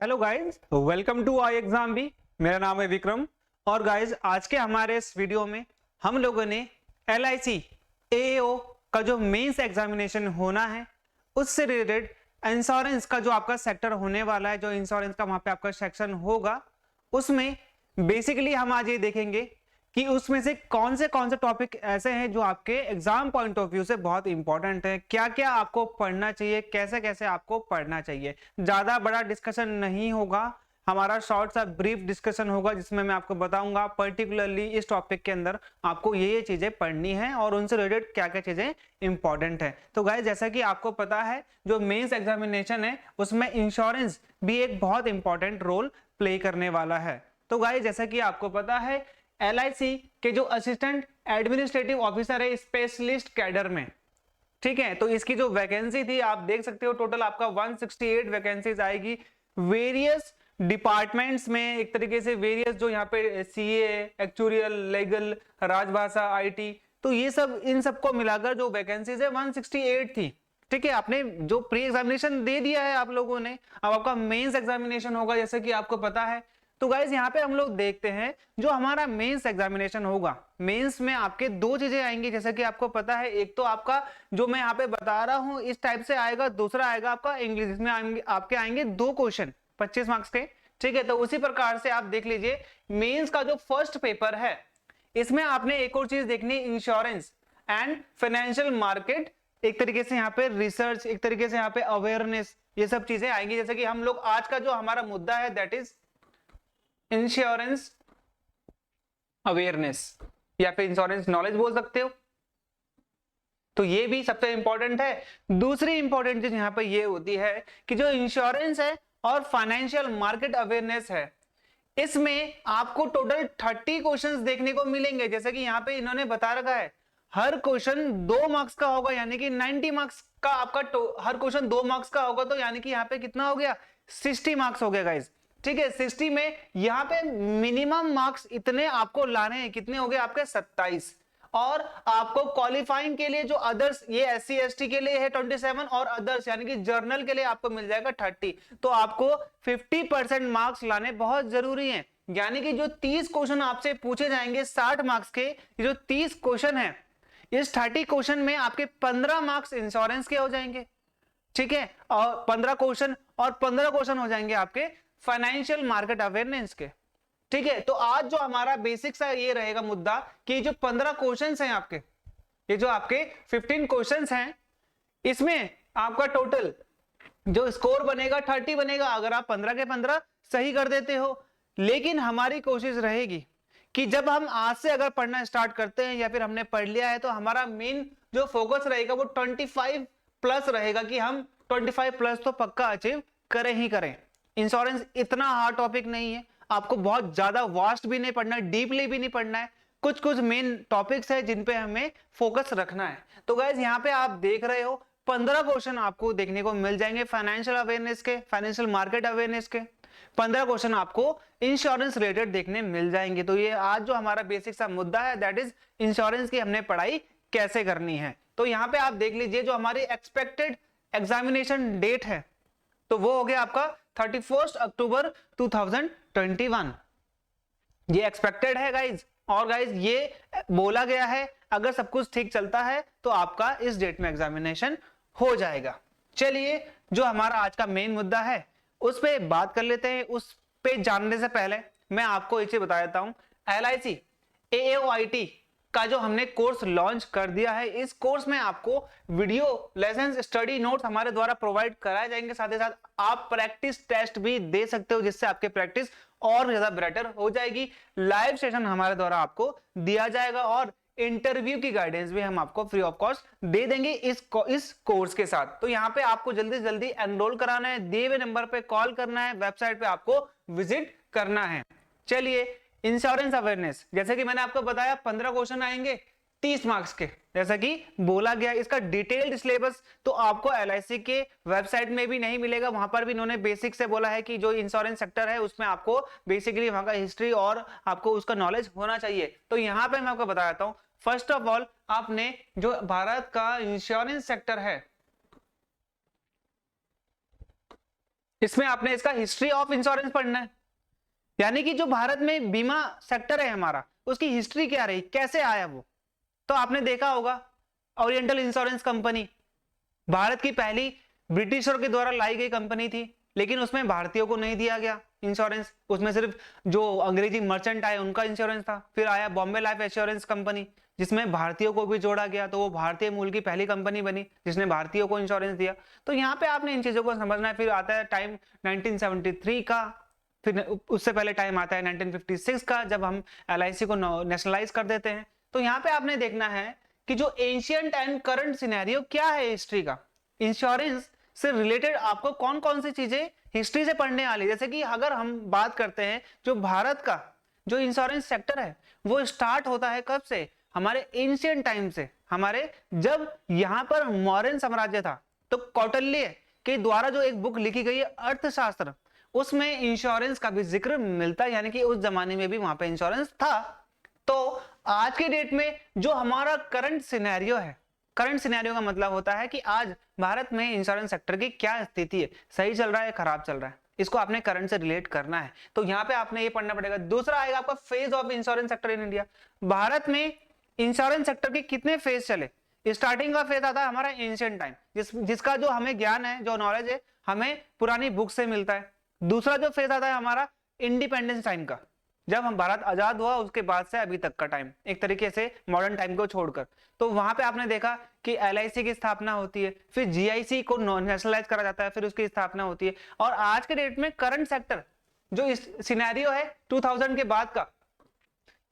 Hello guys, welcome to I exam भी। मेरा नाम है विक्रम और गाइज आज के हमारे इस वीडियो में हम लोगों ने LIC AAO का जो मेंस एग्जामिनेशन होना है उससे रिलेटेड इंश्योरेंस का जो आपका सेक्टर होने वाला है, जो इंश्योरेंस का वहां पे आपका सेक्शन होगा, उसमें बेसिकली हम आज ये देखेंगे कि उसमें से कौन से टॉपिक ऐसे हैं जो आपके एग्जाम पॉइंट ऑफ व्यू से बहुत इंपॉर्टेंट है, क्या क्या आपको पढ़ना चाहिए, कैसे कैसे आपको पढ़ना चाहिए। ज्यादा बड़ा डिस्कशन नहीं होगा, हमारा शॉर्ट सा ब्रीफ डिस्कशन होगा जिसमें मैं आपको बताऊंगा पर्टिकुलरली इस टॉपिक के अंदर आपको ये चीजें पढ़नी है और उनसे रिलेटेड क्या क्या चीजें इंपॉर्टेंट है। तो गाइस, जैसा कि आपको पता है जो मेंस एग्जामिनेशन है उसमें इंश्योरेंस भी एक बहुत इंपॉर्टेंट रोल प्ले करने वाला है। तो गाइस, जैसा कि आपको पता है LIC के जो असिस्टेंट एडमिनिस्ट्रेटिव ऑफिसर है स्पेशलिस्ट कैडर में, ठीक है, तो इसकी जो वैकेंसी थी आप देख सकते हो, टोटल आपका 168 वैकेंसीज आएगी वेरियस डिपार्टमेंट्स में। एक तरीके से वेरियस जो यहाँ पे CA, एक्चुरियल, लीगल, राजभाषा, IT, तो ये सब इन सबको मिलाकर जो वैकेंसीज है 168 थी। ठीक है, आपने जो प्री एग्जामिनेशन दे दिया है आप लोगों ने, अब आपका मेंस एग्जामिनेशन होगा जैसे कि आपको पता है। तो गाइज यहाँ पे हम लोग देखते हैं जो हमारा मेंस एग्जामिनेशन होगा, मेंस में आपके दो चीजें आएंगी जैसे कि आपको पता है। एक तो आपका जो मैं यहाँ पे बता रहा हूँ इस टाइप से आएगा, दूसरा आएगा आपका इंग्लिश, इसमें आपके आएंगे 2 क्वेश्चन 25 मार्क्स के। ठीक है, तो उसी प्रकार से आप देख लीजिए मेंस का जो फर्स्ट पेपर है इसमें आपने एक और चीज देखनी, इंश्योरेंस एंड फाइनेंशियल मार्केट, एक तरीके से यहाँ पे रिसर्च, एक तरीके से यहाँ पे अवेयरनेस, ये सब चीजें आएंगी। जैसे कि हम लोग आज का जो हमारा मुद्दा है दैट इज इंश्योरेंस अवेयरनेस या फिर इंश्योरेंस नॉलेज बोल सकते हो, तो ये भी सबसे इंपॉर्टेंट है। दूसरी इंपॉर्टेंट चीज यहाँ पे ये होती है कि जो इंश्योरेंस है और फाइनेंशियल मार्केट अवेयरनेस है इसमें आपको टोटल 30 क्वेश्चंस देखने को मिलेंगे। जैसे कि यहाँ पे इन्होंने बता रखा है हर क्वेश्चन 2 मार्क्स का होगा, यानी कि 90 मार्क्स का आपका हर क्वेश्चन 2 मार्क्स का होगा, तो यानी कि यहाँ पे कितना हो गया, 60 मार्क्स हो गया गाइस। ठीक है, 60 में यहाँ पे मिनिमम मार्क्स इतने आपको लाने हैं, कितने हो गए आपके 27, और आपको क्वालिफाइंग के लिए जो अदर्स, ये SC ST के लिए है 27 और अदर्स यानी कि जर्नल के लिए आपको मिल जाएगा 30। तो आपको 50% मार्क्स लाने बहुत जरूरी हैं, यानी कि जो 30 क्वेश्चन आपसे पूछे जाएंगे 60 मार्क्स के, ये जो 30 क्वेश्चन है इस 30 क्वेश्चन में आपके 15 मार्क्स इंश्योरेंस के हो जाएंगे। ठीक है, और 15 क्वेश्चन और 15 क्वेश्चन हो जाएंगे आपके फाइनेंशियल मार्केट अवेयरनेस के। ठीक है, तो आज जो हमारा बेसिक सा ये रहेगा मुद्दा कि जो 15 क्वेश्चंस हैं आपके, ये जो आपके 15 क्वेश्चंस हैं इसमें आपका टोटल जो स्कोर बनेगा 30 बनेगा अगर आप 15 के 15 सही कर देते हो। लेकिन हमारी कोशिश रहेगी कि जब हम आज से अगर पढ़ना स्टार्ट करते हैं या फिर हमने पढ़ लिया है तो हमारा मेन जो फोकस रहेगा वो 25 प्लस रहेगा, कि हम 25 प्लस तो पक्का अचीव करें ही करें। इंश्योरेंस इतना हार्ड टॉपिक नहीं है, आपको बहुत ज्यादा वास्ट भी नहीं पढ़ना है, डीपली भी नहीं पढ़ना है, कुछ कुछ मेन टॉपिक्स है जिन पे हमें फोकस रखना है। तो गाइज यहाँ पे आप देख रहे हो 15 क्वेश्चन आपको देखने को मिल जाएंगे फाइनेंशियल अवेयरनेस के, फाइनेंशियल मार्केट अवेयरनेस के 15 क्वेश्चन आपको इंश्योरेंस रिलेटेड देखने मिल जाएंगे। तो ये आज जो हमारा बेसिक सा मुद्दा है दैट इज इंश्योरेंस की हमने पढ़ाई कैसे करनी है। तो यहाँ पे आप देख लीजिए जो हमारी एक्सपेक्टेड एग्जामिनेशन डेट है तो वो हो गया आपका 31 अक्टूबर 2021, ये एक्सपेक्टेड है गाइज। और गाइज ये बोला गया है अगर सब कुछ ठीक चलता है तो आपका इस डेट में एग्जामिनेशन हो जाएगा। चलिए जो हमारा आज का मेन मुद्दा है उस पे बात कर लेते हैं। उस पे जानने से पहले मैं आपको एक चीज बता देता हूं, LIC AAOIT का जो हमने कोर्स लॉन्च कर दिया है, इस कोर्स में आपको वीडियो लेसन, स्टडी नोट्स हमारे द्वारा प्रोवाइड कराए जाएंगे, साथ ही साथ आप प्रैक्टिस टेस्ट भी दे सकते हो जिससे आपके प्रैक्टिस और ज्यादा बेटर हो जाएगी। लाइव सेशन हमारे द्वारा आपको दिया जाएगा और इंटरव्यू की गाइडेंस भी हम आपको फ्री ऑफ कॉस्ट दे देंगे इस कोर्स के साथ। तो यहाँ पे आपको जल्दी से जल्दी एनरोल कराना है, दिए हुए नंबर पे कॉल करना है, वेबसाइट पे आपको विजिट करना है। चलिए इंश्योरेंस अवेयरनेस, जैसे कि मैंने आपको बताया 15 क्वेश्चन आएंगे 30 मार्क्स के, जैसा कि बोला गया। इसका डिटेल्ड सिलेबस तो आपको LIC के वेबसाइट में भी नहीं मिलेगा, वहां पर भी इन्होंने बेसिक से बोला है कि जो इंश्योरेंस सेक्टर है उसमें आपको बेसिकली वहां का हिस्ट्री और आपको उसका नॉलेज होना चाहिए। तो यहाँ पे मैं आपको बता देता हूँ, फर्स्ट ऑफ ऑल आपने जो भारत का इंश्योरेंस सेक्टर है इसमें आपने इसका हिस्ट्री ऑफ इंश्योरेंस पढ़ना है, यानी कि जो भारत में बीमा सेक्टर है हमारा, उसकी हिस्ट्री क्या रही, कैसे आया वो। तो आपने देखा होगा ओरिएंटल इंश्योरेंस कंपनी भारत की पहली ब्रिटिशर के द्वारा लाई गई कंपनी थी, लेकिन उसमें भारतीयों को नहीं दिया गया इंश्योरेंस, उसमें सिर्फ जो अंग्रेजी मर्चेंट आए उनका इंश्योरेंस था। फिर आया बॉम्बे लाइफ एश्योरेंस कंपनी, जिसमें भारतीयों को भी जोड़ा गया, तो वो भारतीय मूल की पहली कंपनी बनी जिसने भारतीयों को इंश्योरेंस दिया। तो यहाँ पे आपने इन चीजों को समझना है। फिर आता है टाइम 1973 का, फिर उससे पहले टाइम आता है 1956 का, जब हम LIC को नेशनलाइज कर देते हैं। तो यहाँ पे आपने देखना है कि जो एंशिएंट एंड करंट सिनेरियो क्या है हिस्ट्री का, इंश्योरेंस से रिलेटेड आपको कौन कौन सी चीजें हिस्ट्री से पढ़ने वाली। जैसे कि अगर हम बात करते हैं, जो भारत का जो इंश्योरेंस सेक्टर है वो स्टार्ट होता है कब से, हमारे एंशिएंट टाइम से, हमारे जब यहाँ पर मौर्यन साम्राज्य था। तो कौटिल्य के द्वारा जो एक बुक लिखी गई है अर्थशास्त्र, उसमें इंश्योरेंस का भी जिक्र मिलता है, यानी कि उस जमाने में भी वहां पे इंश्योरेंस था। तो आज के डेट में जो हमारा करंट सिनेरियो है, करंट सिनेरियो का मतलब होता है कि आज भारत में इंश्योरेंस सेक्टर की क्या स्थिति है, सही चल रहा है खराब चल रहा है, इसको आपने करंट से रिलेट करना है। तो यहाँ पे आपने ये पढ़ना पड़ेगा। दूसरा आएगा आपका phase of insurance sector in India. Bharat में इंश्योरेंस सेक्टर के कितने फेज चले। स्टार्टिंग का फेज आता है हमारा एंशिएंट टाइम, जिसका जो हमें ज्ञान है, जो नॉलेज है, हमें पुरानी बुक से मिलता है। दूसरा जो फेज आता है हमारा इंडिपेंडेंस टाइम का, जब हम भारत आजाद हुआ उसके बाद से अभी तक का टाइम, एक तरीके से मॉडर्न टाइम को छोड़कर। तो वहां पे आपने देखा कि LIC की स्थापना होती है, फिर GIC को नेशनलाइज करा जाता है, फिर उसकी स्थापना होती है। और आज के डेट में करंट सेक्टर जो इस सिनेरियो है 2000 के बाद का,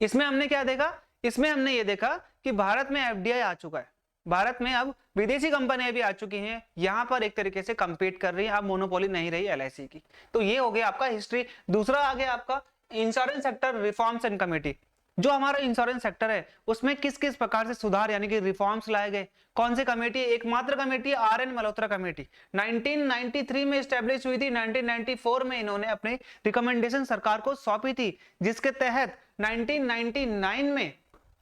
इसमें हमने क्या देखा, इसमें हमने ये देखा कि भारत में FDI आ चुका है, भारत में अब विदेशी कंपनियां भी आ चुकी हैं, यहां पर एक तरीके से कंपीट कर रही है, अब मोनोपोली नहीं रही LIC की। तो ये हो गया आपका हिस्ट्री। दूसरा आ गया आपका insurance sector reforms and committee. जो हमारा इंश्योरेंस सेक्टर है उसमें किस किस प्रकार से सुधार यानी कि रिफॉर्म्स लाए गए, कौन से कमेटी, एकमात्र कमेटी RN मल्होत्रा कमेटी 1993 में स्टैब्लिश हुई थी। 1994 में इन्होंने अपनी रिकमेंडेशन सरकार को सौंपी थी, जिसके तहत 1999 में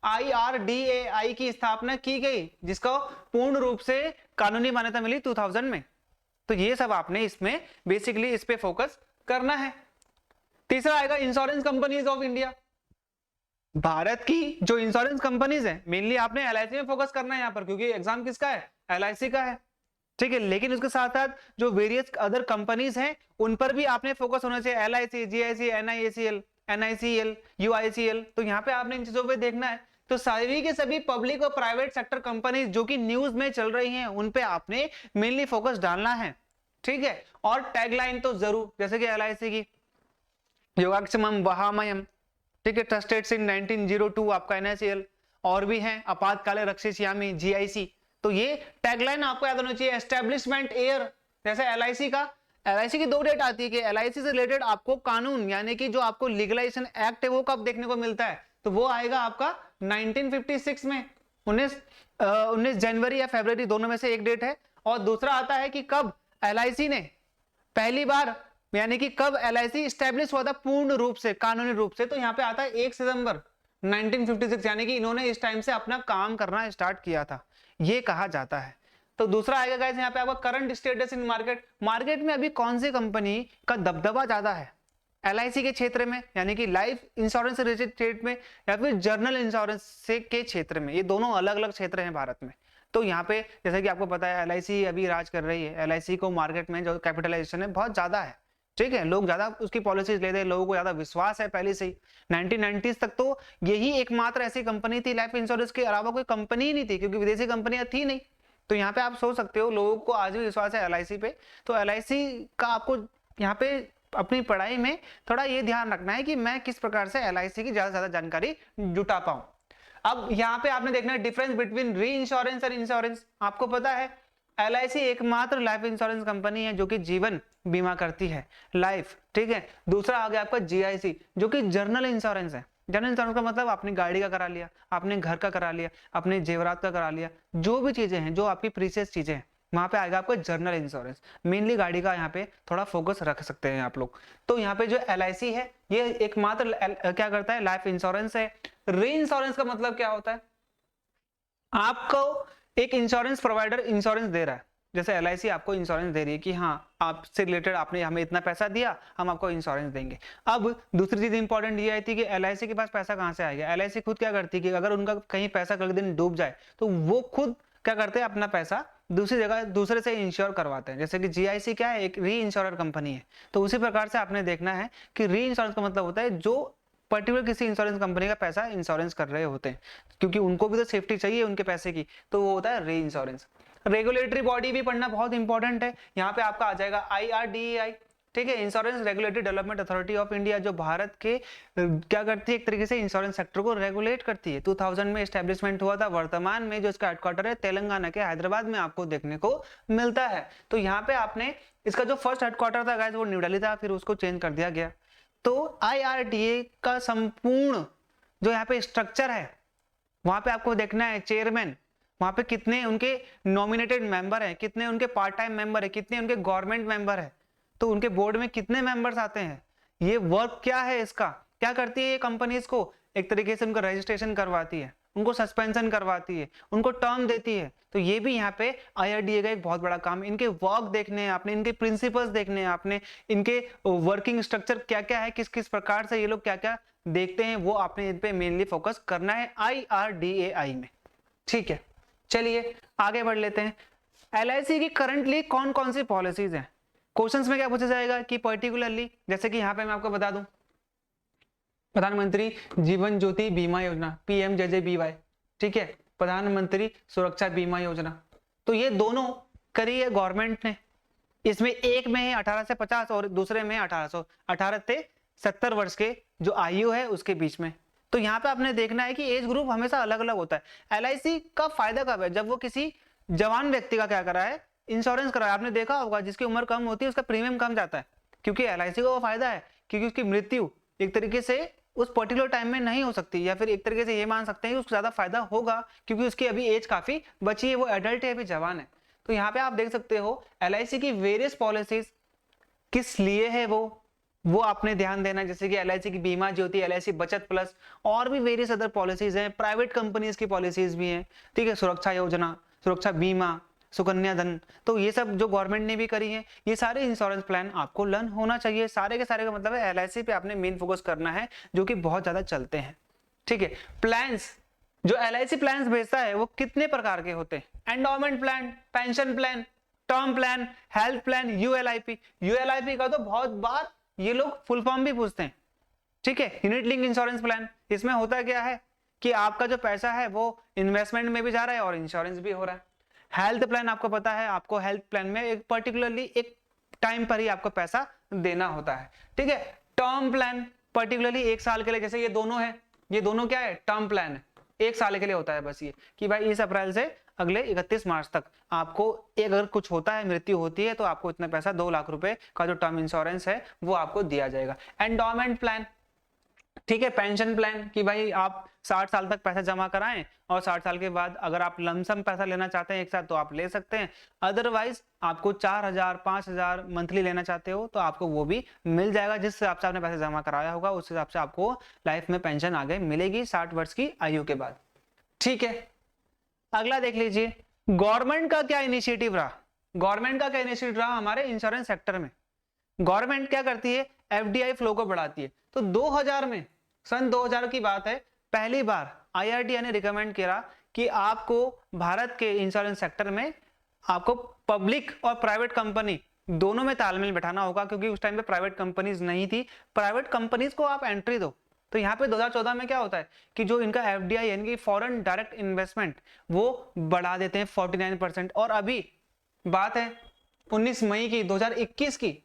IRDAI की स्थापना की गई, जिसको पूर्ण रूप से कानूनी मान्यता मिली 2000 में। तो ये सब आपने इसमें बेसिकली इस पे फोकस करना है। तीसरा आएगा insurance companies of India. Bharat की जो इंश्योरेंस कंपनीज है, मेनली आपने LIC में फोकस करना है यहाँ पर, क्योंकि एग्जाम किसका है, LIC का है, ठीक है। लेकिन उसके साथ साथ जो वेरियस अदर कंपनीज हैं उन पर भी आपने फोकस होना चाहिए, LIC, GIC, NICL, UICL। तो यहाँ पे आपने इन चीजों पे देखना है। तो सभी के सभी पब्लिक और प्राइवेट सेक्टर कंपनीज जो कि न्यूज में चल रही हैं उन पे आपने मेनली फोकस डालना है, ठीक है। और टैगलाइन तो जरूर, जैसे कि LIC की योगाक्षमम वहामयम, ठीक है, ट्रस्टेड सिंस 1902 आपका NICL, और भी हैं आपातकाले रक्षिष्यामि GIC। तो ये टैगलाइन आपको याद होना चाहिए। एस्टेब्लिशमेंट ईयर, जैसे LIC का, LIC की 2 डेट आती है कि LIC से रिलेटेड आपको कानून यानी कि जो आपको लीगलाइजेशन एक्ट है वो कब देखने को मिलता है, तो वो आएगा आपका 1956 में, 19 जनवरी या फरवरी, दोनों में से एक डेट है। और दूसरा आता है कि कब LIC ने पहली बार, यानी कि कब LIC स्टैब्लिश हुआ था पूर्ण रूप से, कानूनी रूप से, तो यहाँ पे आता है 1 सितंबर 1956, यानी कि इन्होंने इस टाइम से अपना काम करना स्टार्ट किया था, ये कहा जाता है। तो दूसरा आएगा गाइस यहाँ पे आपका current status in market. Market में अभी कौन सी कंपनी का दबदबा ज्यादा है, LIC के क्षेत्र में यानी कि लाइफ इंश्योरेंस से रिलेटेड में, या फिर जर्नल इंश्योरेंस से के क्षेत्र में। ये दोनों अलग अलग क्षेत्र हैं भारत में। तो यहाँ पे जैसे कि आपको पता है LIC अभी राज कर रही है, LIC को मार्केट में जो कैपिटलाइजेशन है बहुत ज्यादा है, ठीक है, लोग ज्यादा उसकी पॉलिसीज लेते हैं, लोगों को ज्यादा विश्वास है पहले से ही। 1990s तक तो यही एकमात्र ऐसी कंपनी थी, लाइफ इंश्योरेंस के अलावा कोई कंपनी ही नहीं थी, क्योंकि विदेशी कंपनियां थी नहीं। तो यहाँ पे आप सोच सकते हो लोगों को आज भी विश्वास है LIC पे। तो LIC का आपको यहाँ पे अपनी पढ़ाई में थोड़ा ये ध्यान रखना है कि मैं किस प्रकार से LIC की ज्यादा से ज्यादा जानकारी जुटा पाऊं। अब यहाँ पे आपने देखना है डिफरेंस बिटवीन री इंश्योरेंस एंड इंश्योरेंस। आपको पता है LIC एकमात्र लाइफ इंश्योरेंस कंपनी है जो कि जीवन बीमा करती है, लाइफ, ठीक है। दूसरा आ गया आपका GIC जो कि जर्नल इंश्योरेंस है। जर्नल इंश्योरेंस का मतलब आपने गाड़ी का करा लिया, आपने घर का करा लिया, अपने जेवरात का करा लिया, जो भी चीजें हैं, जो आपकी प्रीशियस चीजें हैं, वहां पे आएगा आपका जर्नल इंश्योरेंस। मेनली गाड़ी का यहाँ पे थोड़ा फोकस रख सकते हैं आप लोग। तो यहाँ पे जो LIC है ये एकमात्र क्या करता है, लाइफ इंश्योरेंस है। री इंश्योरेंस का मतलब क्या होता है, आपको एक इंश्योरेंस प्रोवाइडर इंश्योरेंस दे रहा है, जैसे LIC आपको इंश्योरेंस दे रही है कि हाँ आपसे रिलेटेड आपने हमें इतना पैसा दिया, हम आपको इंश्योरेंस देंगे। अब दूसरी चीज इंपॉर्टेंट ये आई थी कि LIC के पास पैसा कहाँ से आएगा। LIC खुद क्या करती है कि अगर उनका कहीं पैसा कल दिन डूब जाए तो वो खुद क्या करते हैं, अपना पैसा दूसरी जगह दूसरे से इंश्योर करवाते हैं। जैसे कि GIC क्या है, एक री इंश्योरर कंपनी है। तो उसी प्रकार से आपने देखना है कि री इंश्योरेंस का मतलब होता है जो पर्टिकुलर किसी इंश्योरेंस कंपनी का पैसा इंश्योरेंस कर रहे होते हैं, क्योंकि उनको भी तो सेफ्टी चाहिए उनके पैसे की, तो वो होता है री इंश्योरेंस। रेगुलेटरी बॉडी भी पढ़ना बहुत इंपॉर्टेंट है। यहाँ पे आपका आ जाएगा IRDAI, ठीक है, insurance regulatory development authority of India, जो भारत के क्या करती है, एक तरीके से इंश्योरेंस सेक्टर को रेगुलेट करती है। 2000 में एस्टेब्लिशमेंट हुआ था। वर्तमान में जो इसका हेडक्वार्टर है तेलंगाना के हैदराबाद में आपको देखने को मिलता है। तो यहाँ पे आपने इसका जो फर्स्ट हेडक्वार्टर था गाइस वो न्यू दिल्ली था, फिर उसको चेंज कर दिया गया। तो IRDA का संपूर्ण जो यहाँ पे स्ट्रक्चर है, वहां पे आपको देखना है चेयरमैन, वहां पे कितने उनके नॉमिनेटेड मेंबर हैं, कितने उनके पार्ट टाइम मेंबर है, कितने उनके गवर्नमेंट मेंबर है, तो उनके बोर्ड में कितने मेंबर्स आते हैं, ये वर्क क्या है, इसका क्या करती है ये कंपनीज को, एक तरीके से उनका रजिस्ट्रेशन करवाती है, उनको सस्पेंशन करवाती है, उनको टर्म देती है। तो ये भी यहाँ पे IRDA का एक बहुत बड़ा काम है। इनके वर्क देखने हैं आपने, इनके प्रिंसिपल्स देखने हैं आपने, इनके वर्किंग स्ट्रक्चर क्या क्या है, किस किस प्रकार से ये लोग क्या क्या देखते हैं, वो आपने इन पे मेनली फोकस करना है IRDAI में। ठीक है, चलिए आगे बढ़ लेते हैं। LIC की करंटली कौन कौन सी पॉलिसीज हैं। क्वेश्चंस में क्या पूछा जाएगा कि पर्टिकुलरली, जैसे कि यहाँ पे मैं आपको बता दूं, प्रधानमंत्री जीवन ज्योति बीमा योजना PMJJBY, ठीक है, प्रधानमंत्री सुरक्षा बीमा योजना, तो ये दोनों करी है गवर्नमेंट ने। इसमें एक में है 18 से 50 और दूसरे में 18 से 70 वर्ष के जो आयु है उसके बीच में। तो यहाँ पे आपने देखना है कि एज ग्रुप हमेशा अलग अलग होता है। LIC का फायदा कब है, जब वो किसी जवान व्यक्ति का क्या करा है, इंश्योरेंस करा है। आपने देखा होगा जिसकी उम्र कम होती है उसका प्रीमियम कम जाता है, क्योंकि LIC को वो फायदा है, क्योंकि उसकी मृत्यु एक तरीके से उस पर्टिकुलर टाइम में नहीं हो सकती, या फिर एक तरीके से ये मान सकते हैं कि उसको ज्यादा फायदा होगा क्योंकि उसकी अभी एज काफी बची है, वो एडल्ट है, अभी जवान है। तो यहाँ पे आप देख सकते हो LIC की वेरियस पॉलिसीज किस लिए है वो आपने ध्यान देना है। जैसे कि LIC की बीमा ज्योति, LIC बचत प्लस, और भी वेरियस अदर पॉलिसीज हैं, प्राइवेट कंपनीज की पॉलिसीज भी हैं, ठीक है, सुरक्षा योजना, सुरक्षा बीमा, सुकन्या धन, तो ये सब जो गवर्नमेंट ने भी करी है, ये सारे इंश्योरेंस प्लान आपको लर्न होना चाहिए। सारे के सारे का मतलब है LIC पे आपने मेन फोकस करना है, जो कि बहुत ज्यादा चलते हैं। ठीक है, प्लान्स जो LIC प्लान्स भेजता है वो कितने प्रकार के होते हैं, endowment plan, pension plan, term plan, health plan, ULIP का तो बहुत बार ये लोग फुल फॉर्म भी पूछते हैं। ठीक है, यूनिट लिंक इंश्योरेंस प्लान, इसमें होता क्या है कि आपका जो पैसा है वो इन्वेस्टमेंट में भी जा रहा है और इंश्योरेंस भी हो रहा है। हेल्थ प्लान आपको पता है, आपको हेल्थ प्लान में एक पर्टिकुलरली एक टाइम पर ही आपको पैसा देना होता है। ठीक है, टर्म प्लान पर्टिकुलरली 1 साल के लिए, जैसे ये दोनों है, ये दोनों क्या है, टर्म प्लान है, 1 साल के लिए होता है बस ये कि भाई इस अप्रैल से अगले 31 मार्च तक आपको अगर कुछ होता है, मृत्यु होती है, तो आपको इतना पैसा 2 लाख रुपए का जो टर्म इंश्योरेंस है वो आपको दिया जाएगा। एंडोमेंट प्लान, ठीक है, पेंशन प्लान कि भाई आप 60 साल तक पैसा जमा कराएं और 60 साल के बाद अगर आप लमसम पैसा लेना चाहते हैं एक साथ तो आप ले सकते हैं, अदरवाइज आपको 4000 5000 मंथली लेना चाहते हो तो आपको वो भी मिल जाएगा। जिस हिसाब से आपने पैसा जमा कराया होगा उस हिसाब से आपको लाइफ में पेंशन आगे मिलेगी 60 वर्ष की आयु के बाद। ठीक है, अगला देख लीजिए, गवर्नमेंट का क्या इनिशिएटिव रहा। गवर्नमेंट का क्या इनिशिएटिव रहा हमारे इंश्योरेंस सेक्टर में। गवर्नमेंट क्या करती है, FDI फ्लो को बढ़ाती है। तो 2000 में, सन 2000 की बात है, पहली बार IRDA ने रिकमेंड किया कि आपको भारत के इंश्योरेंस सेक्टर में आपको पब्लिक और प्राइवेट कंपनी दोनों में तालमेल बैठाना होगा, क्योंकि उस टाइम पे प्राइवेट कंपनीज नहीं थी। प्राइवेट कंपनीज को आप एंट्री दो। तो यहाँ पे 2014 में क्या होता है कि जो इनका FDI यानी कि फॉरेन डायरेक्ट इन्वेस्टमेंट वो बढ़ा देते हैं 49%। और अभी बात है 19 मई की 2021 की,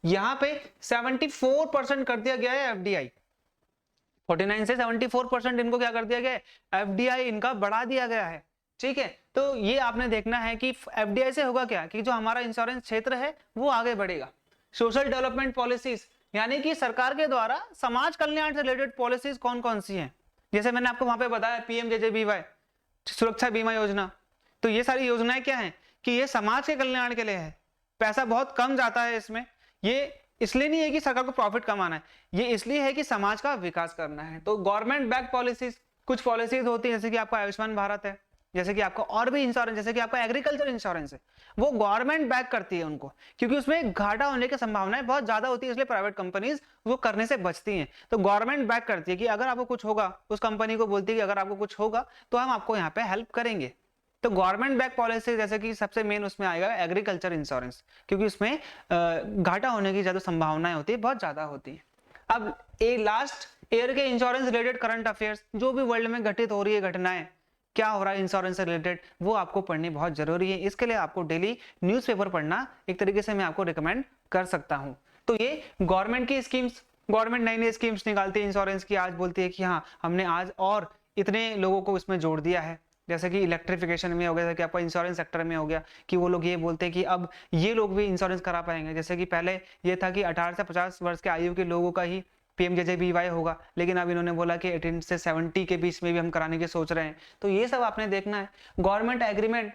यहाँ पे 74% कर दिया गया है FDI। 49 से 74% इनको क्या कर दिया गया है, FDI इनका बढ़ा दिया गया है। ठीक है, तो ये आपने देखना है कि FDI से होगा क्या कि जो हमारा इंश्योरेंस क्षेत्र है वो आगे बढ़ेगा। सोशल डेवलपमेंट पॉलिसीज, यानी कि सरकार के द्वारा समाज कल्याण से रिलेटेड पॉलिसीज कौन कौन सी हैं, जैसे मैंने आपको वहां पे बताया PMJJBY सुरक्षा बीमा योजना। तो ये सारी योजनाएं क्या है कि ये समाज के कल्याण के लिए है। पैसा बहुत कम जाता है इसमें, ये इसलिए नहीं है कि सरकार को प्रॉफिट कमाना है, ये इसलिए है कि समाज का विकास करना है। तो गवर्नमेंट बैक पॉलिसीज, कुछ पॉलिसीज होती है जैसे कि आपका आयुष्मान भारत है, जैसे कि आपका और भी इंश्योरेंस, जैसे कि आपका एग्रीकल्चर इंश्योरेंस है, वो गवर्नमेंट बैक करती है उनको, क्योंकि उसमें घाटा होने की संभावनाएं बहुत ज्यादा होती है, इसलिए प्राइवेट कंपनीज वो करने से बचती हैं। तो गवर्नमेंट बैक करती है कि अगर आपको कुछ होगा, उस कंपनी को बोलती है कि अगर आपको कुछ होगा तो हम आपको यहाँ पे हेल्प करेंगे। तो गवर्नमेंट बैक पॉलिसी जैसे कि सबसे मेन उसमें आएगा एग्रीकल्चर इंश्योरेंस, क्योंकि उसमें घाटा होने की ज्यादा संभावनाएं होती है, बहुत ज्यादा होती है। अब ए लास्ट ईयर के इंश्योरेंस रिलेटेड करंट अफेयर्स, जो भी वर्ल्ड में घटित हो रही है घटनाएं, क्या हो रहा है इंश्योरेंस से रिलेटेड, वो आपको पढ़नी बहुत जरूरी है। इसके लिए आपको डेली न्यूज़पेपर पढ़ना एक तरीके से मैं आपको रिकमेंड कर सकता हूं। तो ये गवर्नमेंट की स्कीम्स, गवर्नमेंट नई नई स्कीम्स निकालती है इंश्योरेंस की, आज बोलती है कि हाँ हमने आज और इतने लोगों को इसमें जोड़ दिया है, जैसे कि इलेक्ट्रिफिकेशन में हो गया, जैसे कि आपका इंश्योरेंस सेक्टर में हो गया कि वो लोग ये बोलते हैं कि अब ये लोग भी इंश्योरेंस करा पाएंगे। जैसे कि पहले ये था कि 18 से 50 वर्ष के आयु के लोगों का ही पीएमजेजेबीवाई होगा, लेकिन अब इन्होंने बोला कि 18 से 70 के बीच में भी हम कराने की सोच रहे हैं। तो ये सब आपने देखना है। गवर्नमेंट एग्रीमेंट,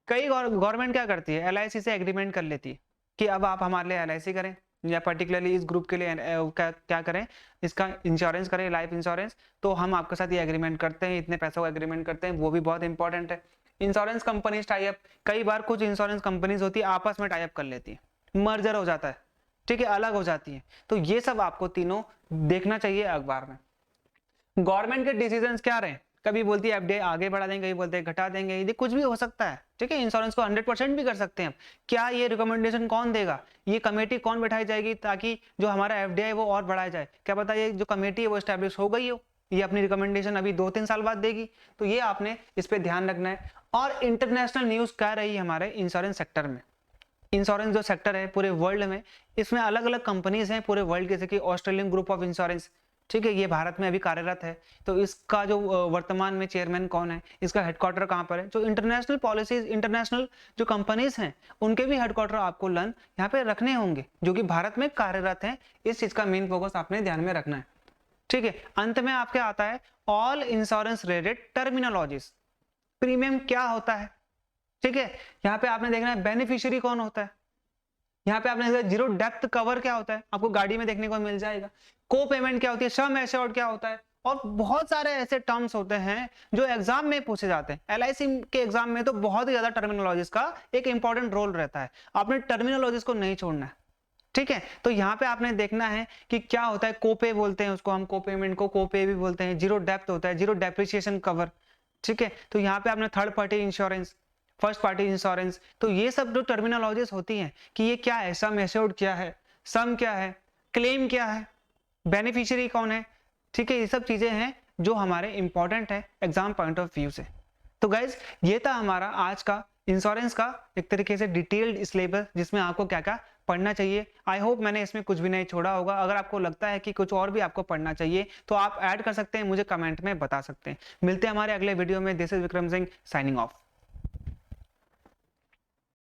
कई गवर्नमेंट क्या करती है, एलआईसी से एग्रीमेंट कर लेती है कि अब आप हमारे लिए एलआईसी करें, या पर्टिकुलरली इस ग्रुप के लिए क्या करें, इसका इंश्योरेंस करें, लाइफ इंश्योरेंस, तो हम आपके साथ ये एग्रीमेंट करते हैं, इतने पैसों का एग्रीमेंट करते हैं, वो भी बहुत इंपॉर्टेंट है। इंश्योरेंस कंपनीज टाई अप, कई बार कुछ इंश्योरेंस कंपनीज होती है आपस में टाई अप कर लेती है, मर्जर हो जाता है, ठीक है, अलग हो जाती है। तो ये सब आपको तीनों देखना चाहिए अखबार में। गवर्नमेंट के डिसीजंस क्या रहे, कभी बोलती है एफडीआई आगे बढ़ा देंगे, कभी बोलते हैं घटा देंगे, ये कुछ भी हो सकता है, ठीक है। इंश्योरेंस को 100% भी कर सकते हैं। क्या ये रिकमेंडेशन कौन देगा, ये कमेटी कौन बैठाई जाएगी ताकि जो हमारा एफडीआई वो और बढ़ाया जाए, क्या पता ये जो कमेटी है वो एस्टैब्लिश हो गई हो, ये अपनी रिकमेंडेशन अभी 2-3 साल बाद देगी। तो ये आपने इस पे ध्यान रखना है। और इंटरनेशनल न्यूज क्या रही है हमारे इंश्योरेंस सेक्टर में, इंश्योरेंस जो सेक्टर है पूरे वर्ल्ड में, इसमें अलग अलग कंपनीज हैं पूरे वर्ल्ड के, जैसे कि ऑस्ट्रेलियन ग्रुप ऑफ इंश्योरेंस, ठीक है, ये भारत में अभी कार्यरत है। तो इसका जो वर्तमान में चेयरमैन कौन है, इसका हेडक्वार्टर कहाँ पर है, जो इंटरनेशनल पॉलिसीज, इंटरनेशनल जो कंपनीज हैं उनके भी हेडक्वार्टर आपको यहाँ पे रखने होंगे, जो कि भारत में कार्यरत हैं। इस चीज का मेन फोकस आपने ध्यान में रखना है, ठीक है। अंत में आपके आता है all insurance related terminologies, premium क्या होता है, ठीक है। यहाँ पे आपने देखना है बेनिफिशियरी कौन होता है, यहाँ पे आपने देखा जीरो डेप्थ कवर क्या होता है, आपको गाड़ी में देखने को मिल जाएगा। को पेमेंट क्या होती है, सम एश्योर्ड क्या होता है, और बहुत सारे ऐसे टर्म्स होते हैं जो एग्जाम में पूछे जाते हैं। एलआईसी के एग्जाम में तो बहुत ही ज्यादा टर्मिनोलॉजीज का एक इंपॉर्टेंट रोल रहता है, आपने टर्मिनोलॉजीज को नहीं छोड़ना है, ठीक है। तो यहाँ पे आपने देखना है कि क्या होता है, कोपे बोलते हैं उसको हम, को पेमेंट को कोपे भी बोलते हैं। जीरो डेप्थ होता है, जीरो डेप्रिसिएशन कवर, ठीक है। तो यहाँ पे आपने third party insurance, first party insurance, तो ये सब जो टर्मिनोलॉजीज होती हैं कि ये क्या है, सम एश्योर्ड क्या है, सम क्या है, क्लेम क्या है, बेनिफिशियरी कौन है, ठीक है। ये सब चीजें हैं जो हमारे इंपॉर्टेंट है एग्जाम पॉइंट ऑफ व्यू से। तो गाइज ये था हमारा आज का इंश्योरेंस का एक तरीके से डिटेल्ड सिलेबस, जिसमें आपको क्या क्या पढ़ना चाहिए। आई होप मैंने इसमें कुछ भी नहीं छोड़ा होगा। अगर आपको लगता है कि कुछ और भी आपको पढ़ना चाहिए तो आप ऐड कर सकते हैं, मुझे कमेंट में बता सकते हैं। मिलते हैं हमारे अगले वीडियो में। This is Vikram Singh signing off.